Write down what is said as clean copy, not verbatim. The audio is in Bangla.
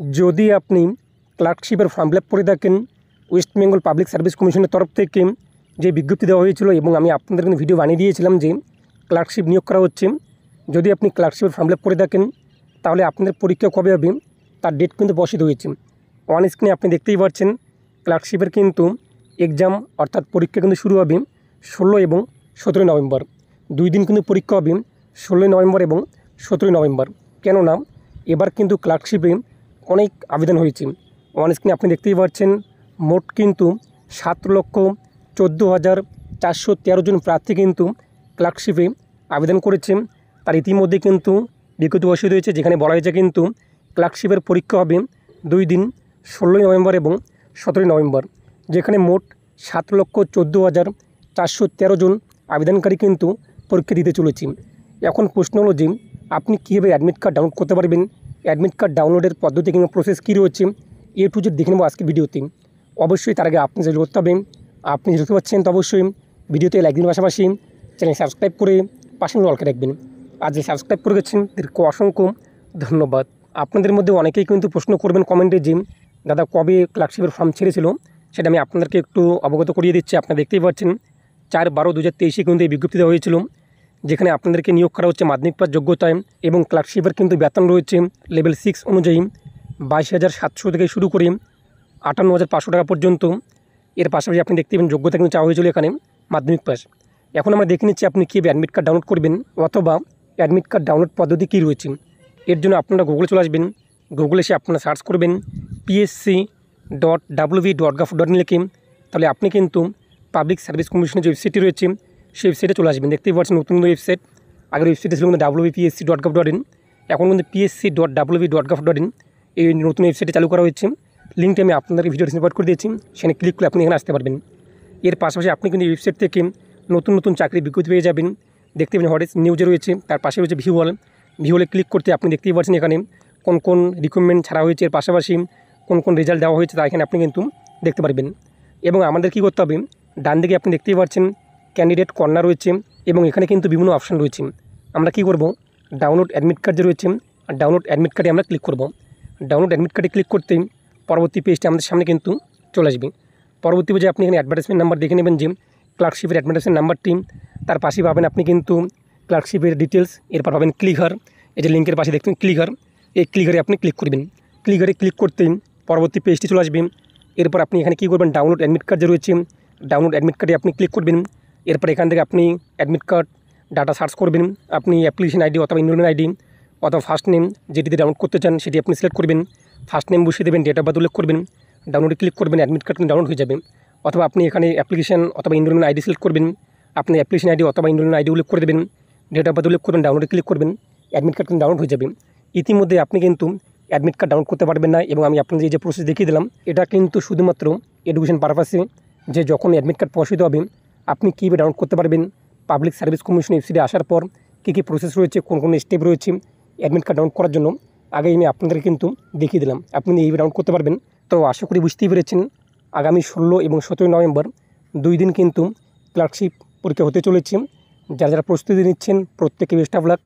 যদি আপনি ক্লার্কশিপের ফর্ম ফিল আপ করে থাকেন, ওয়েস্ট বেঙ্গল পাবলিক সার্ভিস কমিশনের তরফ থেকে যে বিজ্ঞপ্তি দেওয়া হয়েছিল এবং আমি আপনাদের কিন্তু ভিডিও বানিয়ে দিয়েছিলাম যে ক্লার্কশিপ নিয়োগ করা হচ্ছে। যদি আপনি ক্লার্কশিপের ফর্ম ফিল আপ করে থাকেন তাহলে আপনাদের পরীক্ষা কবে হবে তার ডেট কিন্তু প্রকাশিত হয়েছে। অন স্ক্রিনে আপনি দেখতেই পাচ্ছেন ক্লার্কশিপের কিন্তু এক্সাম অর্থাৎ পরীক্ষা কিন্তু শুরু হবে 16 এবং 17 নভেম্বর। 2 দিন কিন্তু পরীক্ষা হবে 16 নভেম্বর এবং 17 নভেম্বর। কেননা এবার কিন্তু ক্লার্কশিপে অনেক আবেদন হয়েছে। অন স্ক্রিনে আপনি দেখতেই পাচ্ছেন মোট কিন্তু 7,14,413 জন প্রার্থী কিন্তু ক্লার্কশিপে আবেদন করেছে। তার ইতিমধ্যে কিন্তু বিজ্ঞপ্তি প্রকাশিত হয়েছে যেখানে বলা হয়েছে কিন্তু ক্লার্কশিপের পরীক্ষা হবে 2 দিন 16 নভেম্বর এবং 17 নভেম্বর, যেখানে মোট 7,14,413 জন আবেদনকারী কিন্তু পরীক্ষা দিতে চলেছে। এখন প্রশ্ন হলো যে আপনি কীভাবে অ্যাডমিট কার্ড ডাউনলোড করতে পারবেন, অ্যাডমিট কার্ড ডাউনলোডের পদ্ধতি কিংবা প্রসেস কী রয়েছে এ টু জেড দেখে নেব আজকে ভিডিওতে। অবশ্যই তার আগে আপনি যেটা করতে হবে, আপনি দেখতে পাচ্ছেন তো অবশ্যই ভিডিওতে লাইক দিন, পাশাপাশি চ্যানেল সাবস্ক্রাইব করে পাশে অলকে রাখবেন। আর যে সাবস্ক্রাইব করে গেছেন তাদেরকে অসংখ্য ধন্যবাদ। আপনাদের মধ্যে অনেকেই কিন্তু প্রশ্ন করবেন কমেন্টে যে দাদা কবে ক্লার্কশিপের ফর্ম ছেড়েছিল, সেটা আমি আপনাদেরকে একটু অবগত করিয়ে দিচ্ছি। আপনারা দেখতেই পাচ্ছেন 4/12/2023 কিন্তু এই বিজ্ঞপ্তি দেওয়া হয়েছিল, যেখানে আপনাদেরকে নিয়োগ করা হচ্ছে মাধ্যমিক পাস যোগ্যতায় এবং ক্লার্কশিপের কিন্তু বেতন রয়েছে লেভেল 6 অনুযায়ী 22,700 থেকে শুরু করে 58,500 টাকা পর্যন্ত। এর পাশাপাশি আপনি দেখতে পাবেন যোগ্যতা কিন্তু চাওয়া হয়েছিল এখানে মাধ্যমিক পাস। এখন আমরা দেখে নিচ্ছি আপনি কীভাবে অ্যাডমিট কার্ড ডাউনলোড করবেন অথবা অ্যাডমিট কার্ড ডাউনলোড পদ্ধতি কী রয়েছে। এর জন্য আপনারা গুগলে চলে আসবেন। গুগলে এসে আপনারা সার্চ করবেন psc.wv.gov.in লিখে, তাহলে আপনি কিন্তু পাবলিক সার্ভিস কমিশনের যে ওয়েবসাইটটি রয়েছে সেই ওয়েবসাইটে চলে আসবেন। দেখতেই পাচ্ছেন নতুন ওয়েবসাইট, আগের ওয়েবসাইটে ছিল কিন্তু wpsc.gov.in, এখন কিন্তু psc.wv.gov.in এই নতুন ওয়েবসাইটে চালু করা হয়েছে। লিঙ্কটি আমি আপনাদের ভিডিও ডিসক্রিপশনে করে দিয়েছি, সেখানে ক্লিক করে আপনি এখানে আসতে পারবেন। এর পাশাপাশি আপনি কিন্তু এই ওয়েবসাইট থেকে নতুন নতুন চাকরির বিজ্ঞপ্তি পেয়ে যাবেন। দেখতে পাবেন হোয়াট ইজ নিউজে রয়েছে, তার পাশে রয়েছে ভিউলে ক্লিক করতে আপনি দেখতেই পাচ্ছেন এখানে কোন কোন রিক্রুটমেন্ট ছাড়া হয়েছে, এর পাশাপাশি কোন কোন রেজাল্ট দেওয়া হয়েছে তা এখানে আপনি কিন্তু দেখতে পারবেন। এবং আমাদের কী করতে হবে, ডান দিকে আপনি দেখতেই পাচ্ছেন ক্যান্ডিডেট কর্নার রয়েছে এবং এখানে কিন্তু বিভিন্ন অপশান রয়েছে। আমরা কী করব, ডাউনলোড অ্যাডমিট কার্ড যে রয়েছে ডাউনলোড অ্যাডমিট কার্ডে আমরা ক্লিক করব। ডাউনলোড অ্যাডমিট কার্ডে ক্লিক করতে পরবর্তী পেজটি আমাদের সামনে কিন্তু চলে আসবে। পরবর্তী পেজে আপনি এখানে অ্যাডভার্টাইজমেন্ট নাম্বার দেখে নেবেন যে ক্লার্কশিপের অ্যাডভার্টাইজমেন্ট নাম্বারটি, তার পাশে পাবেন আপনি কিন্তু ক্লার্কশিপের ডিটেলস, এরপর পাবেন ক্লিকার, এই যে লিঙ্কের পাশে দেখবেন ক্লিকার, এই ক্লিকারে আপনি ক্লিক করবেন। ক্লিকারে ক্লিক করতে পরবর্তী পেজটি চলে আসবে। এরপর আপনি এখানে কী করবেন, ডাউনলোড অ্যাডমিট কার্ড যে রয়েছে ডাউনলোড অ্যাডমিট কার্ডে আপনি ক্লিক করবেন। এরপর এখান থেকে আপনি অ্যাডমিট কার্ড ডাটা সার্চ করবেন। আপনি অ্যাপ্লিকেশন আইডি অথবা এনরোলমেন্ট আইডি অথবা ফার্স্ট নেম যেটিতে ডাউনলোড করতে চান সেটি আপনি সিলেক্ট করবেন। ফার্স্ট নেম বসিয়ে দেবেন, ডেট অফ বার্থ উল্লেখ করবেন, ডাউনলোডে ক্লিক করবেন, অ্যাডমিট কার্ড ডাউনলোড হয়ে যাবে। অথবা আপনি এখানে অ্যাপ্লিকেশন অথবা এনরোলমেন্ট আইডি সিলেক্ট করবেন, আপনি অ্যাপ্লিকেশন আইডি অথবা এনরোলমেন্ট আইডি উল্লেখ করে দেবেন, ডেট অফ বার্থ উল্লেখ করবেন, ডাউনলোডে ক্লিক করবেন, অ্যাডমিট কার্ড কিন্তু ডাউনলোড হয়ে যাবে। ইতিমধ্যে আপনি কিন্তু অ্যাডমিট কার্ড ডাউনলোড করতে পারবেন না এবং আমি আপনাদের এই যে প্রসেস দেখিয়ে দিলাম এটা কিন্তু শুধুমাত্র এডুকেশন পারপাসে, যে যখন অ্যাডমিট কার্ড প্রকাশিত হবে আপনি কীভাবে ডাউনলোড করতে পারবেন, পাবলিক সার্ভিস কমিশন ওয়েবসাইটে আসার পর কী কী প্রসেস রয়েছে, কোন কোন স্টেপ রয়েছে অ্যাডমিট কার্ড ডাউনলোড করার জন্য আগে আমি আপনাদের কিন্তু দেখিয়ে দিলাম। আপনি এইভাবে ডাউনলোড করতে পারবেন। তো আশা করি বুঝতেই পেরেছেন আগামী 16 এবং 17 নভেম্বর 2 দিন কিন্তু ক্লার্কশিপ পরীক্ষা হতে চলেছে। যারা যারা প্রস্তুতি নিচ্ছেন প্রত্যেকে বেস্ট অফ লাক।